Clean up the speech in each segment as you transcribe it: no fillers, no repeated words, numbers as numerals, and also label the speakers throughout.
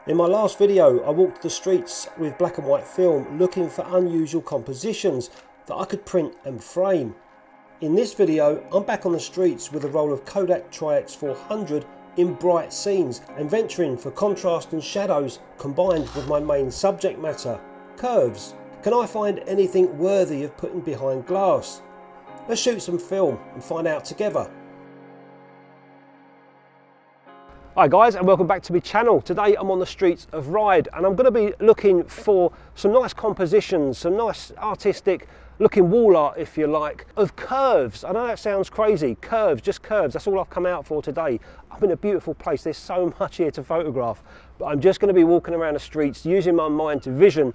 Speaker 1: In my last video, I walked the streets with black and white film looking for unusual compositions that I could print and frame. In this video, I'm back on the streets with a roll of Kodak Tri-X400 in bright scenes and venturing for contrast and shadows combined with my main subject matter, curves. Can I find anything worthy of putting behind glass? Let's shoot some film and find out together. Hi guys, and welcome back to my channel. Today I'm on the streets of Ryde and I'm going to be looking for some nice compositions, some nice artistic looking wall art, if you like, of curves. I know that sounds crazy, curves, just curves, that's all I've come out for today. I'm in a beautiful place, there's so much here to photograph, but I'm just going to be walking around the streets using my mind to vision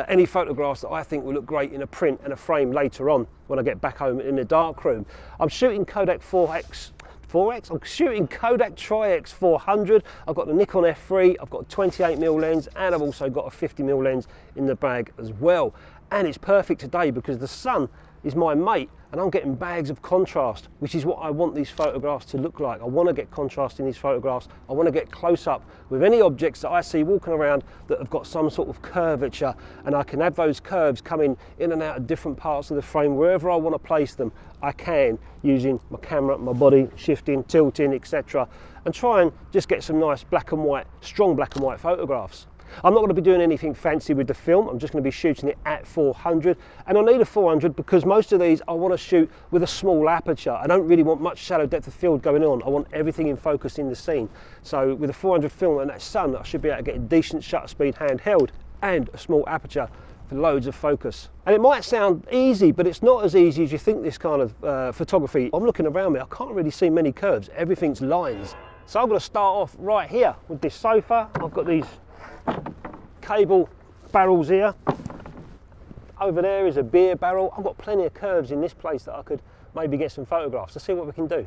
Speaker 1: any photographs that I think will look great in a print and a frame later on when I get back home in the darkroom. I'm shooting Kodak 4X. I'm shooting Kodak Tri-X400. I've got the Nikon F3, I've got a 28mm lens, and I've also got a 50mm lens in the bag as well. And it's perfect today because the sun is my mate and I'm getting bags of contrast, which is what I want these photographs to look like. I want to get contrast in these photographs. I want to get close up with any objects that I see walking around that have got some sort of curvature, and I can have those curves coming in and out of different parts of the frame. Wherever I want to place them, I can, using my camera, my body, shifting, tilting, etc. and try and just get some nice black and white, strong black and white photographs. I'm not going to be doing anything fancy with the film, I'm just going to be shooting it at 400, and I need a 400 because most of these I want to shoot with a small aperture. I don't really want much shadow depth of field going on, I want everything in focus in the scene. So with a 400 film and that sun, I should be able to get a decent shutter speed handheld and a small aperture for loads of focus. And it might sound easy, but it's not as easy as you think, this kind of photography. I'm looking around me, I can't really see many curves, everything's lines. So I'm going to start off right here with this sofa. I've got these cable barrels here. Over there is a beer barrel. I've got plenty of curves in this place that I could maybe get some photographs. Let's see what we can do.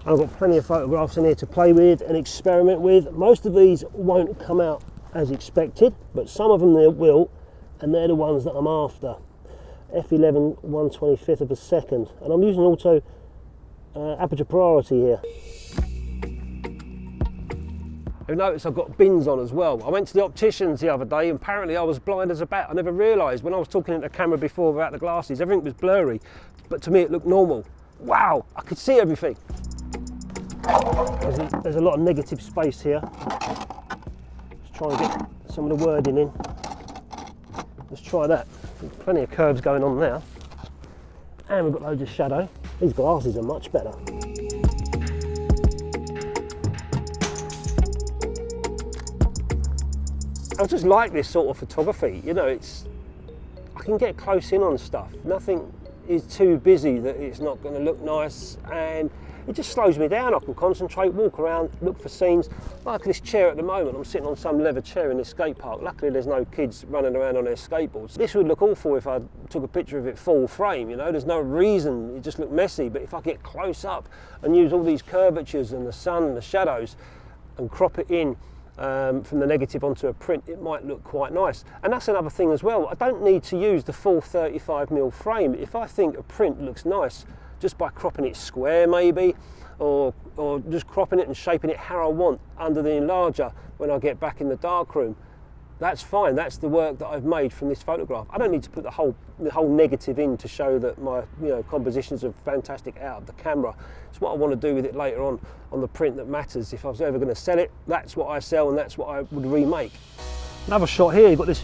Speaker 1: I've got plenty of photographs in here to play with and experiment with. Most of these won't come out as expected, but some of them they will, and they're the ones that I'm after. F11 1/25 of a second, and I'm using auto aperture priority here. You'll notice I've got bins on as well. I went to the opticians the other day and apparently I was blind as a bat. I never realised when I was talking into the camera before without the glasses, everything was blurry, but to me it looked normal. Wow, I could see everything. There's a lot of negative space here. Let's try and get some of the wording in. Let's try that. There's plenty of curves going on now. And we've got loads of shadow. These glasses are much better. I just like this sort of photography, you know, I can get close in on stuff. Nothing is too busy that it's not going to look nice, and it just slows me down. I can concentrate, walk around, look for scenes. Like this chair at the moment, I'm sitting on some leather chair in this skate park. Luckily there's no kids running around on their skateboards. This would look awful if I took a picture of it full frame, you know, there's no reason, it just looked messy. But if I get close up and use all these curvatures and the sun and the shadows and crop it in from the negative onto a print, it might look quite nice. And that's another thing as well, I don't need to use the full 35mm frame. If I think a print looks nice, just by cropping it square maybe, or just cropping it and shaping it how I want under the enlarger when I get back in the darkroom, that's fine. That's the work that I've made from this photograph. I don't need to put the whole negative in to show that my compositions are fantastic out of the camera. It's what I want to do with it later on the print that matters. If I was ever going to sell it, that's what I sell and that's what I would remake. Another shot here, you've got this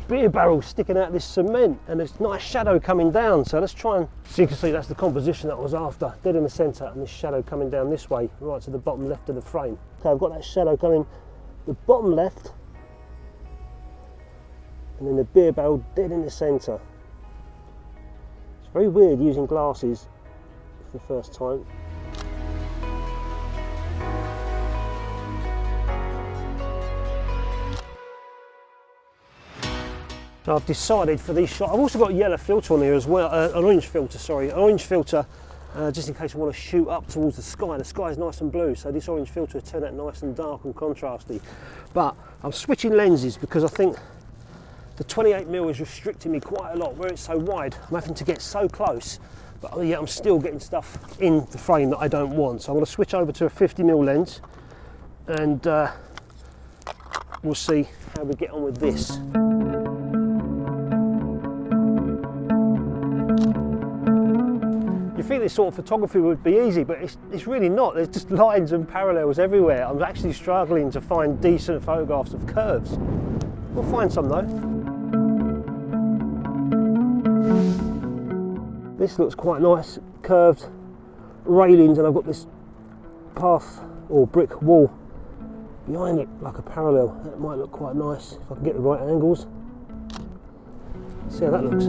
Speaker 1: beer barrel sticking out of this cement and there's nice shadow coming down. So let's try and, so you can see that's the composition that I was after, dead in the centre, and this shadow coming down this way, right to the bottom left of the frame. Okay, I've got that shadow coming the bottom left, and then the beer barrel dead in the centre. It's very weird using glasses for the first time. So I've decided for these shots, I've also got a yellow filter on here as well, an orange filter, sorry, an orange filter just in case I want to shoot up towards the sky. The sky is nice and blue, so this orange filter will turn out nice and dark and contrasty. But I'm switching lenses because I think the 28mm is restricting me quite a lot. Where it's so wide, I'm having to get so close, but yet I'm still getting stuff in the frame that I don't want. So I'm going to switch over to a 50mm lens and we'll see how we get on with this. You think this sort of photography would be easy, but it's really not. There's just lines and parallels everywhere. I'm actually struggling to find decent photographs of curves. We'll find some though. This looks quite nice, curved railings, and I've got this path or brick wall behind it like a parallel. That might look quite nice if I can get the right angles. See how that looks.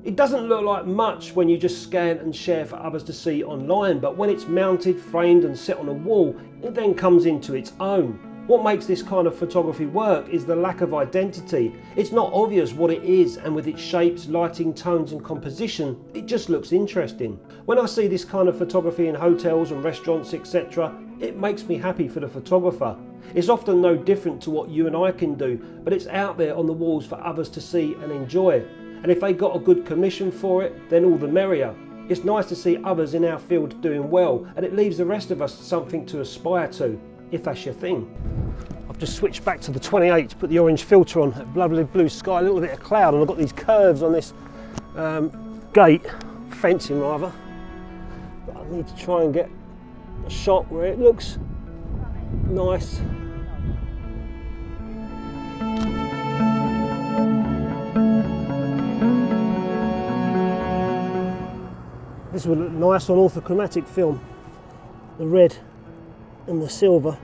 Speaker 1: It doesn't look like much when you just scan and share for others to see online, but when it's mounted, framed and set on a wall, it then comes into its own. What makes this kind of photography work is the lack of identity. It's not obvious what it is, and with its shapes, lighting, tones and composition, it just looks interesting. When I see this kind of photography in hotels and restaurants, etc., it makes me happy for the photographer. It's often no different to what you and I can do, but it's out there on the walls for others to see and enjoy. And if they got a good commission for it, then all the merrier. It's nice to see others in our field doing well, and it leaves the rest of us something to aspire to, if that's your thing. I've just switched back to the 28 to put the orange filter on, lovely blue sky, a little bit of cloud, and I've got these curves on this gate, fencing rather. But I need to try and get a shot where it looks nice. This would look nice on orthochromatic film, the red and the silver.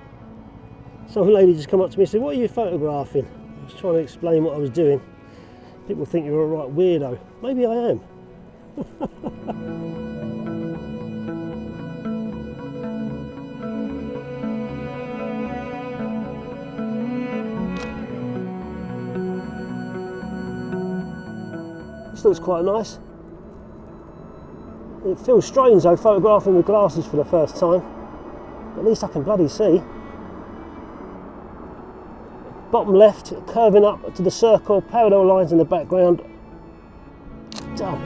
Speaker 1: Some lady just come up to me and said, "What are you photographing?" I was trying to explain what I was doing. People think you're a right weirdo. Maybe I am. This looks quite nice. It feels strange though, photographing with glasses for the first time. At least I can bloody see. Bottom left, curving up to the circle, parallel lines in the background. Done.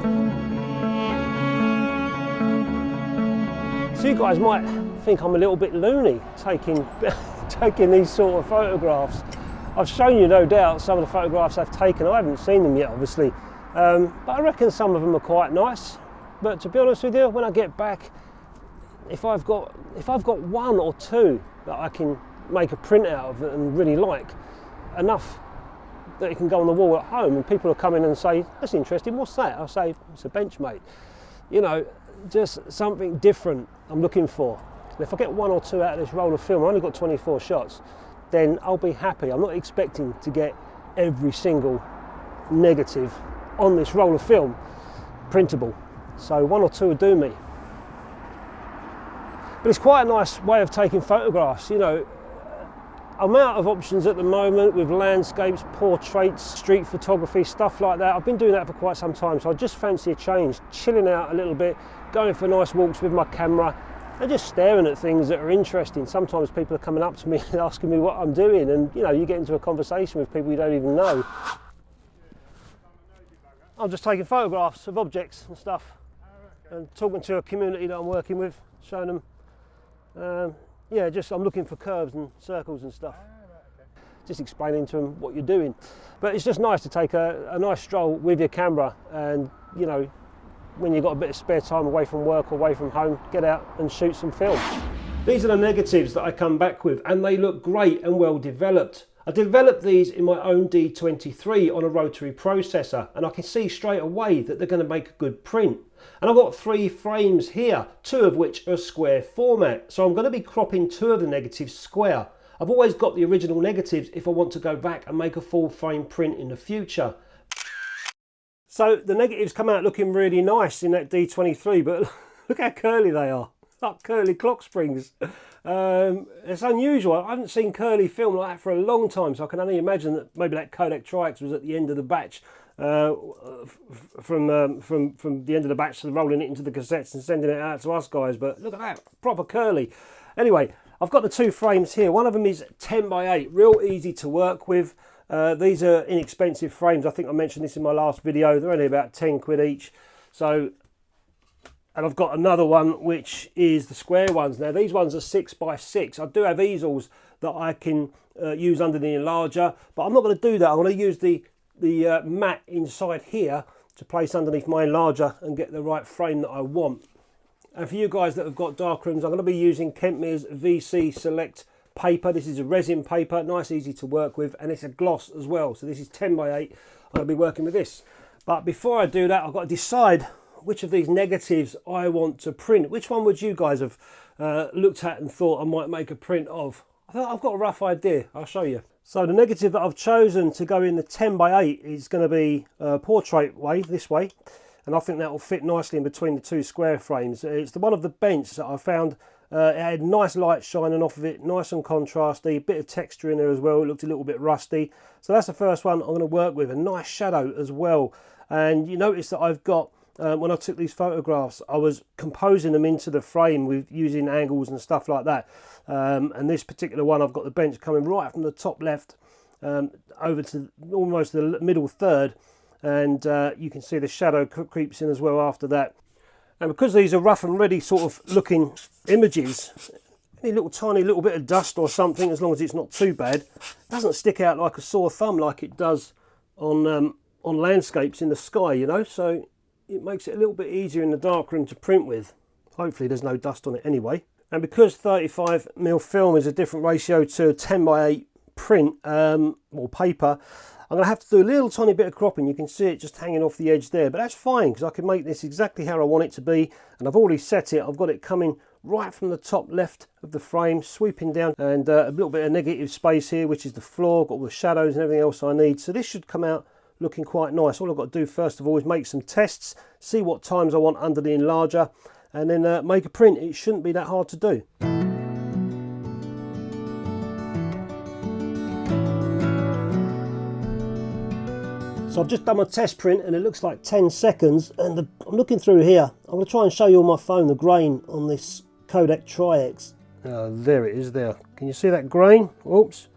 Speaker 1: So you guys might think I'm a little bit loony taking these sort of photographs. I've shown you no doubt some of the photographs I've taken. I haven't seen them yet obviously, but I reckon some of them are quite nice. But to be honest with you, when I get back, if I've got one or two that I can make a print out of and really like, enough that it can go on the wall at home, and people will come in and say, "That's interesting, what's that?" I'll say, "It's a bench, mate." You know, just something different I'm looking for. And if I get one or two out of this roll of film, I've only got 24 shots, then I'll be happy. I'm not expecting to get every single negative on this roll of film printable. So one or two will do me. But it's quite a nice way of taking photographs. You know, I'm out of options at the moment with landscapes, portraits, street photography, stuff like that. I've been doing that for quite some time, so I just fancy a change, chilling out a little bit, going for nice walks with my camera and just staring at things that are interesting. Sometimes people are coming up to me and asking me what I'm doing, and you know, you get into a conversation with people you don't even know. I'm just taking photographs of objects and stuff and talking to a community that I'm working with, showing them, yeah, just I'm looking for curves and circles and stuff. Just explaining to them what you're doing. But it's just nice to take a nice stroll with your camera, and you know, when you've got a bit of spare time away from work or away from home, get out and shoot some film. These are the negatives that I come back with, and they look great and well developed. I developed these in my own D23 on a rotary processor, and I can see straight away that they're going to make a good print. And I've got 3 frames here, 2 of which are square format, so I'm going to be cropping 2 of the negatives square. I've always got the original negatives if I want to go back and make a full frame print in the future. So the negatives come out looking really nice in that D23, but look how curly they are, like curly clock springs. It's unusual. I haven't seen curly film like that for a long time, so I can only imagine that maybe that Kodak Tri-X was at the end of the batch, from the end of the batch, rolling it into the cassettes and sending it out to us guys. But look at that, proper curly. Anyway, I've got the 2 frames here. One of them is 10x8, real easy to work with. These are inexpensive frames. I think I mentioned this in my last video. They're only about 10 quid each. So And I've got another one which is the square ones. Now these ones are 6x6. I do have easels that I can use under the enlarger, but I'm not going to do that. I'm going to use the mat inside here to place underneath my enlarger and get the right frame that I want. And for you guys that have got darkrooms, I'm going to be using Kentmere's VC Select paper. This is a resin paper, nice, easy to work with, and it's a gloss as well. So this is 10x8. I'm going to be working with this. But before I do that, I've got to decide which of these negatives I want to print. Which one would you guys have looked at and thought I might make a print of? I've got a rough idea. I'll show you. So the negative that I've chosen to go in the 10x8 is going to be portrait way, this way. And I think that will fit nicely in between the two square frames. It's the one of the bench that I found. It had nice light shining off of it, nice and contrasty, bit of texture in there as well. It looked a little bit rusty. So that's the first one I'm going to work with. A nice shadow as well. And you notice that I've got, when I took these photographs, I was composing them into the frame with using angles and stuff like that. And this particular one, I've got the bench coming right from the top left over to almost the middle third. And you can see the shadow creeps in as well after that. And because these are rough and ready sort of looking images, any little tiny little bit of dust or something, as long as it's not too bad, doesn't stick out like a sore thumb like it does on landscapes in the sky, you know. So it makes it a little bit easier in the darkroom to print with. Hopefully there's no dust on it anyway. And because 35mm film is a different ratio to 10x8 print or paper, I'm going to have to do a little tiny bit of cropping. You can see it just hanging off the edge there, but that's fine because I can make this exactly how I want it to be. And I've already set it. I've got it coming right from the top left of the frame, sweeping down, and a little bit of negative space here, which is the floor. Got all the shadows and everything else I need. So this should come out looking quite nice. All I've got to do first of all is make some tests, see what times I want under the enlarger, and then make a print. It shouldn't be that hard to do. So I've just done my test print and it looks like 10 seconds, and I'm looking through here. I'm going to try and show you on my phone the grain on this Kodak Tri-X. There it is there. Can you see that grain? Oops.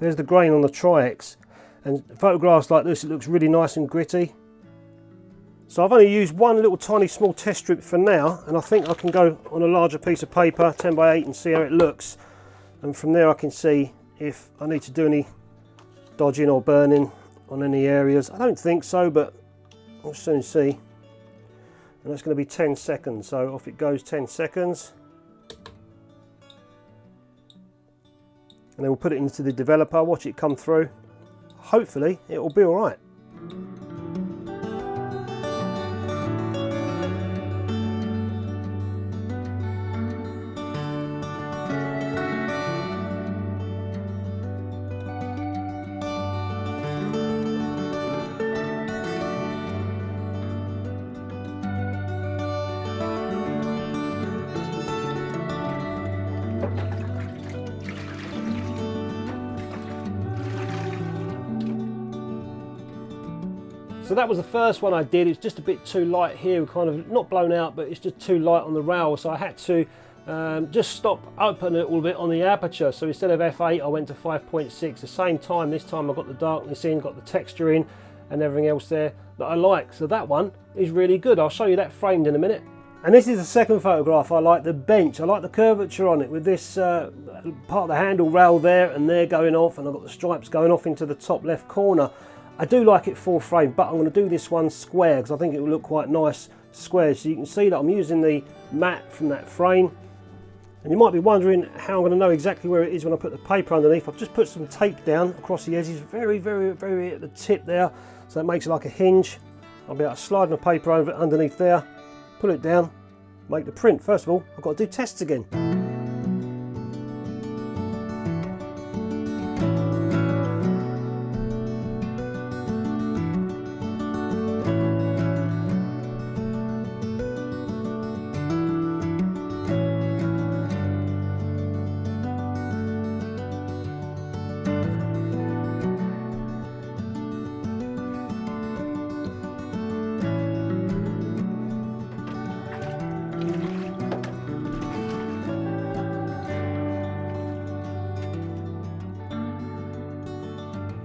Speaker 1: There's the grain on the Tri-X. And photographs like this, it looks really nice and gritty. So I've only used one little tiny small test strip for now, and I think I can go on a larger piece of paper, 10x8, and see how it looks. And from there I can see if I need to do any dodging or burning on any areas. I don't think so, but we'll soon see. And that's going to be 10 seconds, so off it goes. 10 seconds. And then we'll put it into the developer, watch it come through. Hopefully it will be all right. So that was the first one I did. It's just a bit too light here, kind of not blown out, but it's just too light on the rail. So I had to just stop open a little bit on the aperture. So instead of f8, I went to 5.6. The same time, this time I got the darkness in, got the texture in, and everything else there that I like. So that one is really good. I'll show you that framed in a minute. And this is the second photograph. I like the bench. I like the curvature on it with this part of the handle rail there and there going off, and I've got the stripes going off into the top left corner. I do like it full frame, but I'm going to do this one square because I think it will look quite nice square. So you can see that I'm using the mat from that frame. And you might be wondering how I'm going to know exactly where it is when I put the paper underneath. I've just put some tape down across the edges, very, very, very at the tip there. So that makes it like a hinge. I'll be able to slide my paper over underneath there, pull it down, make the print. First of all, I've got to do tests again.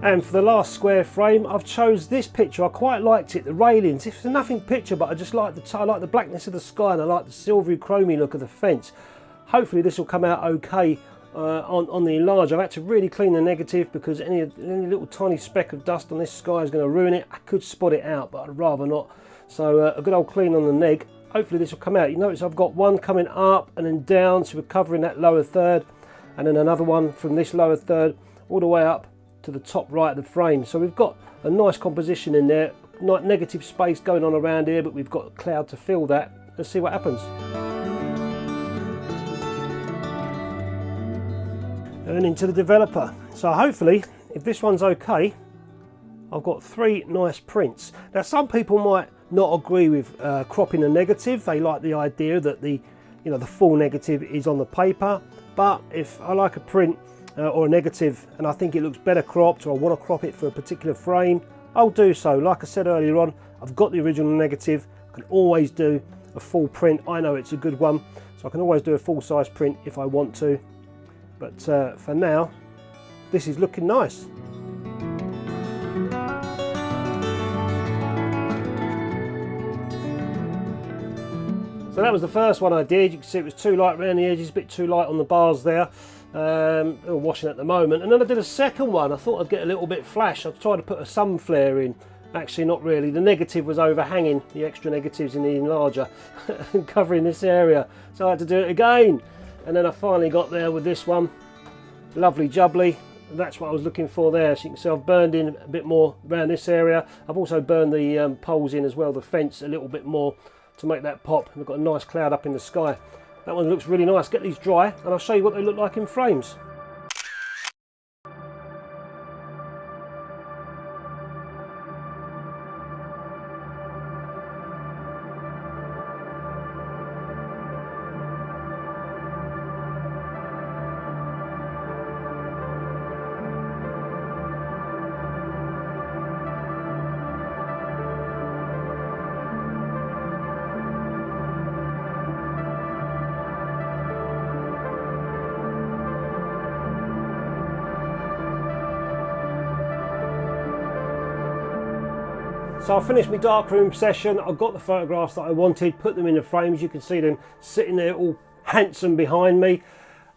Speaker 1: And for the last square frame, I've chose this picture. I quite liked it, the railings. It's a nothing picture, but I just like I like the blackness of the sky, and I like the silvery chromy look of the fence. Hopefully this will come out okay on the enlarger. I've had to really clean the negative because any little tiny speck of dust on this sky is going to ruin it. I could spot it out, but I'd rather not. So a good old clean on the neg. Hopefully this will come out. You notice I've got one coming up and then down, so we're covering that lower third, and then another one from this lower third all the way up to the top right of the frame. So we've got a nice composition in there, not negative space going on around here, but we've got a cloud to fill that. Let's see what happens. And into the developer. So hopefully, if this one's okay, I've got 3 nice prints. Now some people might not agree with cropping a negative. They like the idea that the full negative is on the paper. But if I like a print or a negative and I think it looks better cropped, or I want to crop it for a particular frame, I'll do so. Like I said earlier on, I've got the original negative. I can always do a full print. I know it's a good one, so I can always do a full size print if I want to. But for now, this is looking nice. So that was the first one I did. You can see it was too light around the edges, a bit too light on the bars there. Washing at the moment. And then I did a second one. I thought I'd get a little bit flash. I tried to put a sun flare in. Actually, not really. The negative was overhanging the extra negatives in the enlarger and covering this area. So I had to do it again. And then I finally got there with this one. Lovely jubbly. That's what I was looking for there. So you can see I've burned in a bit more around this area. I've also burned the poles in as well, the fence a little bit more to make that pop. We've got a nice cloud up in the sky. That one looks really nice. Get these dry and I'll show you what they look like in frames. So I finished my darkroom session. I got the photographs that I wanted, put them in the frames. You can see them sitting there all handsome behind me.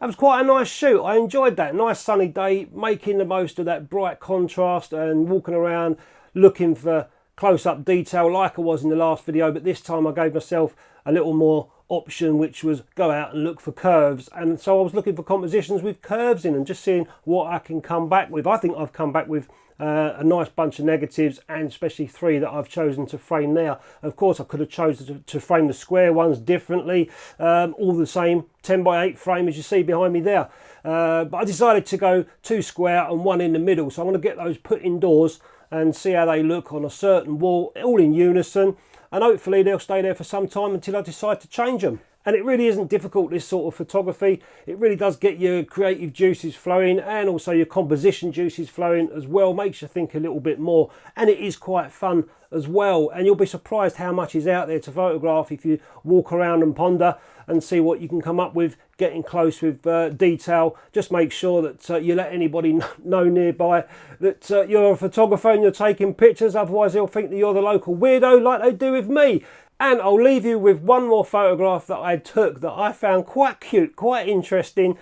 Speaker 1: That was quite a nice shoot. I enjoyed that. Nice sunny day, making the most of that bright contrast and walking around looking for close-up detail like I was in the last video, but this time I gave myself a little more option, which was go out and look for curves. And so I was looking for compositions with curves in and just seeing what I can come back with. I think I've come back with a nice bunch of negatives, and especially 3 that I've chosen to frame now. Of course I could have chosen to frame the square ones differently, all the same 10x8 frame as you see behind me there, but I decided to go 2 square and 1 in the middle. So I'm going to get those put indoors and see how they look on a certain wall, all in unison, and hopefully they'll stay there for some time until I decide to change them. And it really isn't difficult, this sort of photography. It really does get your creative juices flowing and also your composition juices flowing as well. Makes you think a little bit more, and it is quite fun as well. And you'll be surprised how much is out there to photograph if you walk around and ponder and see what you can come up with, getting close with detail. Just make sure that you let anybody know nearby that you're a photographer and you're taking pictures, otherwise they'll think that you're the local weirdo like they do with me. And I'll leave you with one more photograph that I took that I found quite cute, quite interesting.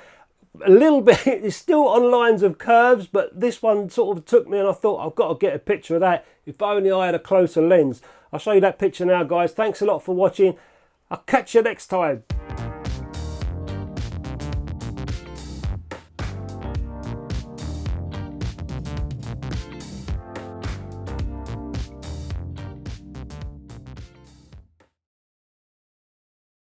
Speaker 1: A little bit, it's still on lines of curves, but this one sort of took me and I thought I've got to get a picture of that. If only I had a closer lens. I'll show you that picture now, guys. Thanks a lot for watching. I'll catch you next time.